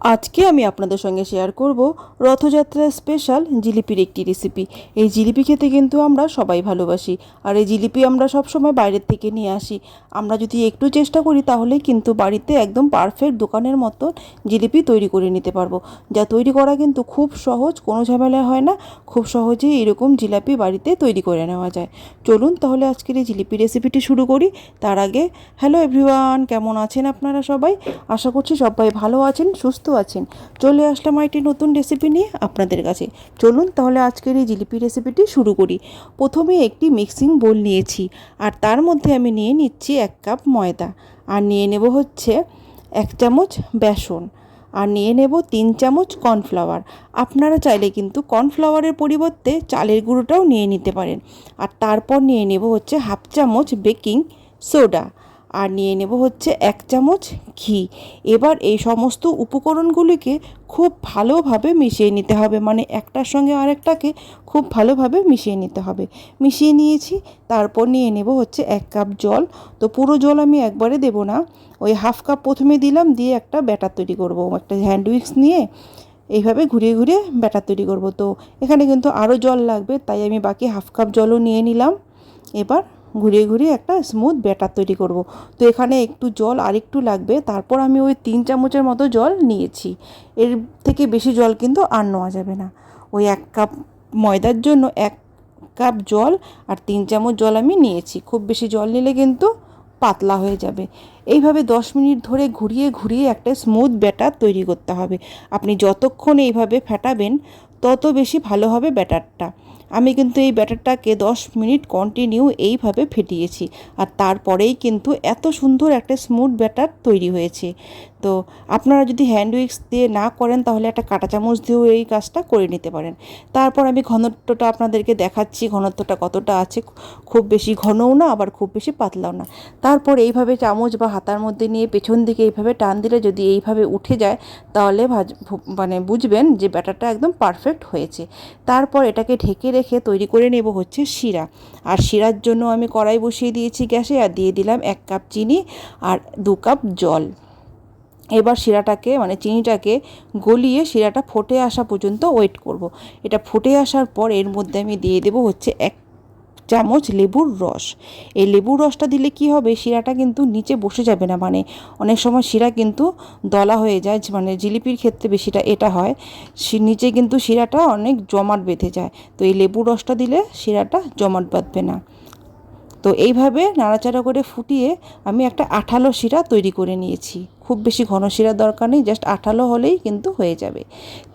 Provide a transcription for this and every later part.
আজকে আমি আপনাদের সঙ্গে শেয়ার করব রথযাত্রার স্পেশাল জিলিপির একটি রেসিপি। এই জিলিপি খেতে কিন্তু আমরা সবাই ভালোবাসি, আর এই জিলিপি আমরা সবসময় বাইরের থেকে নিয়ে আসি। আমরা যদি একটু চেষ্টা করি তাহলেই কিন্তু বাড়িতে একদম পারফেক্ট দোকানের মতো জিলিপি তৈরি করে নিতে পারবো। যা তৈরি করা কিন্তু খুব সহজ, কোনো ঝামেলা হয় না, খুব সহজেই এরকম জিলাপি বাড়িতে তৈরি করে নেওয়া যায়। চলুন তাহলে আজকের এই জিলিপি রেসিপিটি শুরু করি। তার আগে হ্যালো এভরিওয়ান, কেমন আছেন আপনারা সবাই? আশা করছি সবাই ভালো আছেন, সুস্থ আছেন। চলে আসলাম একটি নতুন রেসিপি নিয়ে আপনাদের কাছে। চলুন তাহলে আজকের এই জিলিপি রেসিপিটি শুরু করি। প্রথমে একটি মিক্সিং বোল নিয়েছি, আর তার মধ্যে আমি নিয়ে নিচ্ছি 1 কাপ ময়দা, আর নিয়ে নেব হচ্ছে 1 চামচ বেসন, আর নিয়ে নেব 3 চামচ কর্নফ্লাওয়ার। আপনারা চাইলে কিন্তু কর্নফ্লাওয়ারের পরিবর্তে চালের গুঁড়োটাও নিয়ে নিতে পারেন। আর তারপর নিয়ে নেব হচ্ছে 1/2 চামচ বেকিং সোডা, আর নিয়ে নেব হচ্ছে 1 চামচ ঘি। এবার এই সমস্ত উপকরণগুলিকে খুব ভালোভাবে মিশিয়ে নিতে হবে, মানে একটার সঙ্গে আরেকটাকে খুব ভালোভাবে মিশিয়ে নিতে হবে। মিশিয়ে নিয়েছি, তারপর নিয়ে নেব হচ্ছে 1 কাপ জল। তো পুরো জল আমি একবারে দেব না, ওই 1/2 কাপ প্রথমে দিলাম, দিয়ে একটা ব্যাটার তৈরি করব। একটা হ্যান্ড উইক্স নিয়ে এইভাবে ঘুরিয়ে ঘুরিয়ে ব্যাটার তৈরি করব। তো এখানে কিন্তু আরও জল লাগবে, তাই আমি বাকি 1/2 কাপ জলও নিয়ে নিলাম। এবার ঘুরিয়ে ঘুরিয়ে একটা স্মুথ ব্যাটার তৈরি করব। তো এখানে একটু জল আরেকটু লাগবে, তারপর আমি ওই 3 চামচের মতো জল নিয়েছি। এর থেকে বেশি জল কিন্তু আর নেওয়া যাবে না। ওই 1 কাপ ময়দার জন্য 1 কাপ জল আর 3 চামচ জল আমি নিয়েছি। খুব বেশি জল নিলে কিন্তু পাতলা হয়ে যাবে। এইভাবে 10 মিনিট ধরে ঘুরিয়ে ঘুরিয়ে একটা স্মুথ ব্যাটার তৈরি করতে হবে। আপনি যতক্ষণ এইভাবে ফেটাবেন তত বেশি ভালো হবে ব্যাটারটা। আমি কিন্তু এই ব্যাটারটাকে 10 মিনিট কন্টিনিউ এইভাবে ফেটিয়েছি, আর তারপরেই কিন্তু এত সুন্দর একটা স্মুথ ব্যাটার তৈরি হয়েছে। তো আপনারা যদি হ্যান্ড উইক্স দিয়ে না করেন তাহলে একটা কাঁটা চামচ দিয়েও এই কাজটা করে নিতে পারেন। তারপর আমি ঘনত্বটা আপনাদেরকে দেখাচ্ছি, ঘনত্বটা কতটা আছে। খুব বেশি ঘনও না, আবার খুব বেশি পাতলাও না। তারপর এইভাবে চামচ বা হাতার মধ্যে নিয়ে পেছন দিকে এইভাবে টান দিলে যদি এইভাবে উঠে যায়, তাহলে মানে বুঝবেন যে ব্যাটারটা একদম পারফেক্ট হয়েছে। তারপর এটাকে ঢেকে রেখে তৈরি করে নেব হচ্ছে শিরা। আর শিরার জন্য আমি কড়াই বসিয়ে দিয়েছি গ্যাসে, আর দিয়ে দিলাম 1 কাপ চিনি আর 2 কাপ জল। এবার শিরাটাকে মানে চিনিটাকে গলিয়ে শিরাটা ফুটে আসা পর্যন্ত ওয়েট করব। এটা ফুটে আসার পর এর মধ্যে আমি দিয়ে দেব হচ্ছে 1 চামচ লেবুর রস। এই লেবুর রসটা দিলে কি হবে, শিরাটা কিন্তু নিচে বসে যাবে না। মানে অনেক সময় শিরা কিন্তু দলা হয়ে যায়, মানে জিলিপির ক্ষেত্রে বেশিটা এটা হয়, নিচে কিন্তু শিরাটা অনেক জমাট বেঁধে যায়। তো এই লেবুর রসটা দিলে শিরাটা জমাট বাঁধবে না। তো এইভাবে নাড়াচাড়া করে ফুটিয়ে আমি একটা আঠালো শিরা তৈরি করে নিয়েছি। খুব বেশি ঘন শিরা দরকার নেই, জাস্ট আঠালো হলেই কিন্তু হয়ে যাবে।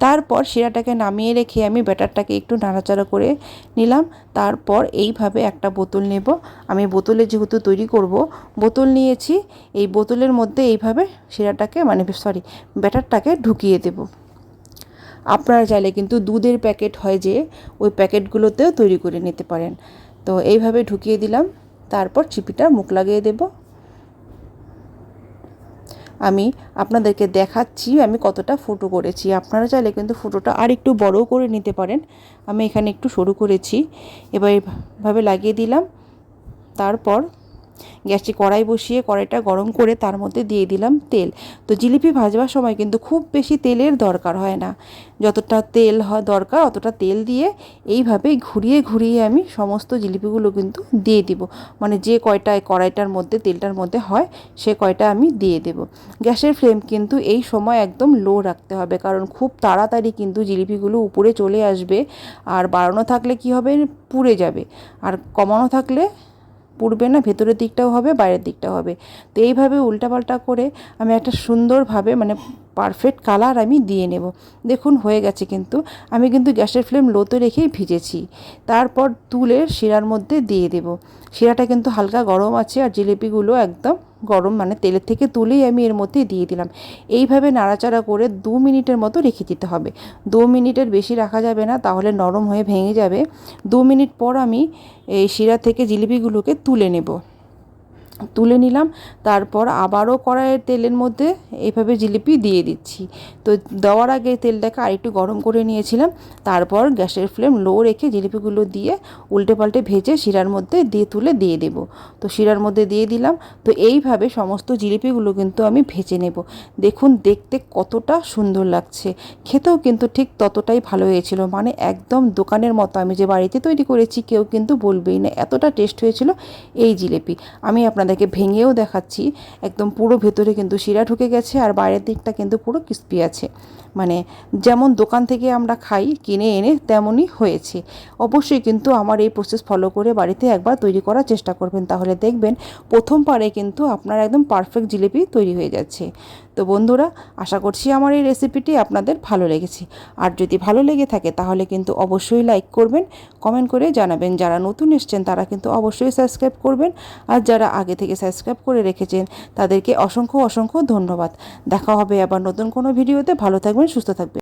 তারপর শিরাটাকে নামিয়ে রেখে আমি ব্যাটারটাকে একটু নাড়াচাড়া করে নিলাম। তারপর এইভাবে একটা বোতল নেব। আমি বোতলে যেহেতু তৈরি করব, বোতল নিয়েছি। এই বোতলের মধ্যে এইভাবে শিরাটাকে মানে ব্যাটারটাকে ঢুকিয়ে দেব। আপনারা চাইলে কিন্তু দুধের প্যাকেট হয় যে, ওই প্যাকেটগুলোতেও তৈরি করে নিতে পারেন। তো এইভাবে ঢুকিয়ে দিলাম, তারপর চিপিটার মুখ লাগিয়ে দেব। আমি আপনাদেরকে দেখাচ্ছি আমি কতটা ফুটো করেছি। আপনারা চাইলে কিন্তু ফুটোটা আর একটু বড়ও করে নিতে পারেন। আমি এখানে একটু সরু করেছি। এবার এইভাবে লাগিয়ে দিলাম। তারপর গ্যাসে কড়াই বসিয়ে কড়াইটা গরম করে তার মধ্যে দিয়ে দিলাম তেল। তো জিলিপি ভাজবার সময় কিন্তু খুব বেশি তেলের দরকার হয় না, যতটা তেল হয় দরকার অতটা তেল দিয়ে এইভাবে ঘুরিয়ে ঘুরিয়ে আমি সমস্ত জিলিপিগুলো কিন্তু দিয়ে দিব। মানে যে কয়টায় কড়াইটার মধ্যে তেলটার মধ্যে হয় সে কয়টা আমি দিয়ে দেব। গ্যাসের ফ্লেম কিন্তু এই সময় একদম লো রাখতে হবে, কারণ খুব তাড়াতাড়ি কিন্তু জিলিপিগুলো উপরে চলে আসবে। আর বাড়ানো থাকলে কি হবে, পুড়ে যাবে। আর কমানো থাকলে পুড়বে না, ভেতরের দিকটাও হবে বাইরের দিকটাও হবে। তো এইভাবে উল্টাপাল্টা করে আমি একটা সুন্দরভাবে মানে পারফেক্ট কালার আমি দিয়ে নেব। দেখুন হয়ে গেছে, কিন্তু আমি কিন্তু গ্যাসের ফ্লেম লোতে রেখেই ভিজেছি। তারপর তুলে শিরার মধ্যে দিয়ে দেব। শিরাটা কিন্তু হালকা গরম আছে, আর জিলিপিগুলো একদম গরম, মানে তেলের থেকে তুলেই আমি এর মধ্যে দিয়ে দিলাম। এইভাবে নাড়াচাড়া করে 2 মিনিটের মতো রেখে দিতে হবে। 2 মিনিটের বেশি রাখা যাবে না, তাহলে নরম হয়ে ভেঙে যাবে। 2 মিনিট পর আমি এই শিরা থেকে জিলিপিগুলোকে তুলে নেব। তুলে নিলাম। তারপর আবারও কড়াইয়ের তেলের মধ্যে এইভাবে জিলিপি দিয়ে দিচ্ছি। তো দেওয়ার আগে তেলটাকে আরেকটু গরম করে নিয়েছিলাম। তারপর গ্যাসের ফ্লেম লো রেখে জিলিপিগুলো দিয়ে উল্টে পাল্টে ভেজে শিরার মধ্যে তুলে দিয়ে দেবো। তো শিরার মধ্যে দিয়ে দিলাম। তো এইভাবে সমস্ত জিলিপিগুলো কিন্তু আমি ভেজে নেব। দেখুন দেখতে কতটা সুন্দর লাগছে, খেতেও কিন্তু ঠিক ততটাই ভালো হয়েছিল। মানে একদম দোকানের মতো, আমি যে বাড়িতে তৈরি করেছি কেউ কিন্তু বলবেই না, এতটা টেস্ট হয়েছিল এই জিলিপি। আমি আপনাদেরকে ভেঙেও দেখাচ্ছি, একদম পুরো ভেতরে কিন্তু শিরা ঢুকে গেছে আর বাইরের দিকটা কিন্তু পুরো ক্রিস্পি আছে। মানে যেমন দোকান থেকে আমরা খাই কিনে এনে তেমনই হয়েছে। অবশ্যই কিন্তু আমার এই প্রসেস ফলো করে বাড়িতে একবার তৈরি করার চেষ্টা করবেন, তাহলে দেখবেন প্রথমবারে কিন্তু আপনার একদম পারফেক্ট জিলিপি তৈরি হয়ে যাচ্ছে। তো বন্ধুরা, আশা করছি আমার এই রেসিপিটি আপনাদের ভালো লেগেছে। আর যদি ভালো লেগে থাকে তাহলে কিন্তু অবশ্যই লাইক করবেন, কমেন্ট করে জানাবেন। যারা নতুন এসছেন তারা কিন্তু অবশ্যই সাবস্ক্রাইব করবেন, আর যারা আগে থেকে সাবস্ক্রাইব করে রেখেছেন তাদেরকে অসংখ্য অসংখ্য ধন্যবাদ। দেখা হবে আবার নতুন কোনো ভিডিওতে। ভালো থাকবেন, সুস্থ থাকবেন।